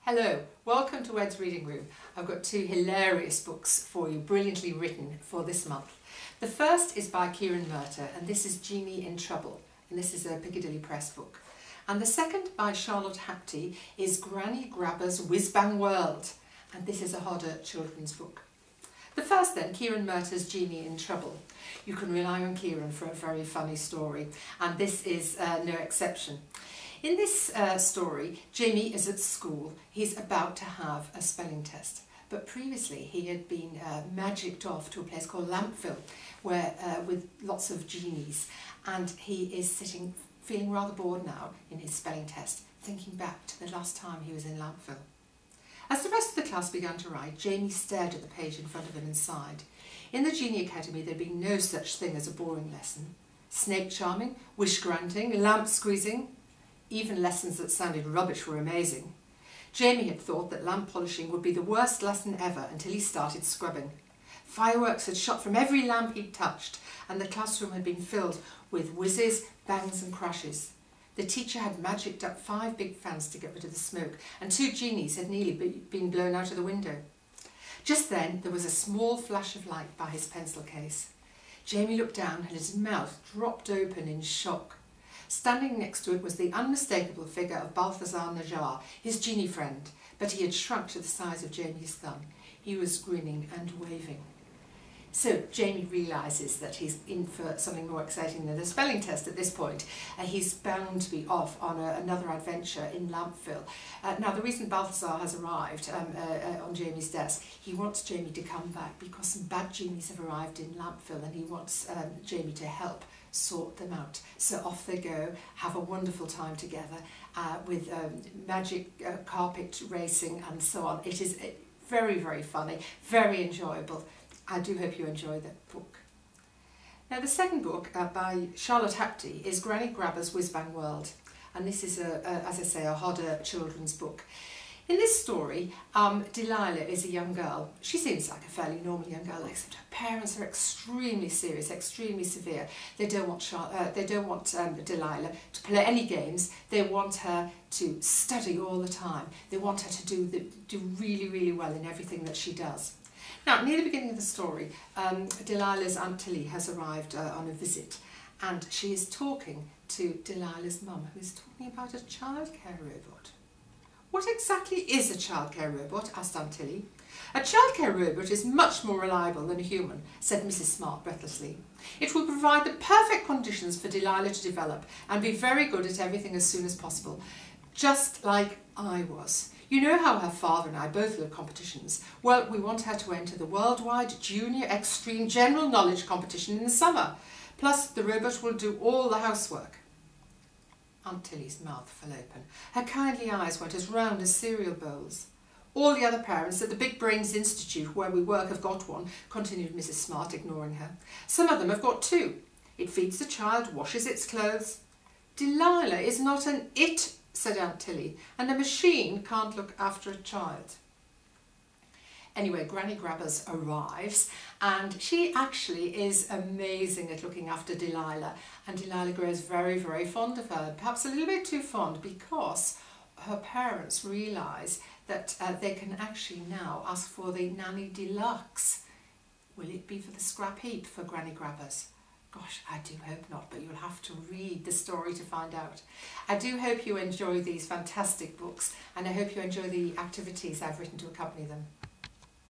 Hello, welcome to Ed's Reading Room. I've got two hilarious books for you, brilliantly written for this month. The first is by Kieran Murtagh, and this is Jeannie in Trouble, and this is a Piccadilly Press book. And the second, by Charlotte Hapty, is Granny Grabber's Whiz Bang World, and this is a Hodder children's book. The first then, Kieran Murtagh's Jeannie in Trouble. You can rely on Kieran for a very funny story, and this is no exception. In this story, Jamie is at school. He's about to have a spelling test, but previously he had been magicked off to a place called Lampville, where with lots of genies, and he is sitting, feeling rather bored now in his spelling test, thinking back to the last time he was in Lampville. As the rest of the class began to write, Jamie stared at the page in front of him and sighed. In the Genie Academy there'd been no such thing as a boring lesson. Snake charming, wish granting, lamp squeezing. Even lessons that sounded rubbish were amazing. Jamie had thought that lamp polishing would be the worst lesson ever until he started scrubbing. Fireworks had shot from every lamp he'd touched, and the classroom had been filled with whizzes, bangs and crashes. The teacher had magicked up 5 big fans to get rid of the smoke, and 2 genies had nearly been blown out of the window. Just then there was a small flash of light by his pencil case. Jamie looked down and his mouth dropped open in shock. Standing next to it was the unmistakable figure of Balthazar Najar, his genie friend, but he had shrunk to the size of Jamie's thumb. He was grinning and waving. So Jamie realises that he's in for something more exciting than a spelling test at this point. He's bound to be off on another adventure in Lampville. Now the reason Balthazar has arrived on Jamie's desk, he wants Jamie to come back because some bad genies have arrived in Lampville, and he wants Jamie to help sort them out. So off they go, have a wonderful time together with magic carpet racing and so on. It is very, very funny, very enjoyable. I do hope you enjoy that book. Now the second book by Charlotte Hapty is Granny Grabber's Whiz Bang World, and this is as I say, a Hodder children's book. In this story, Delilah is a young girl. She seems like a fairly normal young girl, except her parents are extremely serious, extremely severe. They don't want Delilah to play any games. They want her to study all the time. They want her to do really, really well in everything that she does. Now, near the beginning of the story, Delilah's Aunt Tilly has arrived on a visit, and she is talking to Delilah's mum, who is talking about a childcare robot. What exactly is a childcare robot? Asked Aunt Tilly. A childcare robot is much more reliable than a human, said Mrs. Smart breathlessly. It will provide the perfect conditions for Delilah to develop and be very good at everything as soon as possible, just like I was. You know how her father and I both love competitions. Well, we want her to enter the Worldwide Junior Extreme General Knowledge Competition in the summer. Plus, the robot will do all the housework. Aunt Tilly's mouth fell open. Her kindly eyes went as round as cereal bowls. All the other parents at the Big Brains Institute where we work have got one, continued Mrs. Smart, ignoring her. Some of them have got 2. It feeds the child, washes its clothes. Delilah is not an it, said Aunt Tilly, and a machine can't look after a child. Anyway, Granny Grabber's arrives, and she actually is amazing at looking after Delilah, and Delilah grows very, very fond of her, perhaps a little bit too fond, because her parents realise that they can actually now ask for the Nanny Deluxe. Will it be for the scrap heap for Granny Grabber's? Gosh, I do hope not, but you'll have to read the story to find out. I do hope you enjoy these fantastic books, and I hope you enjoy the activities I've written to accompany them.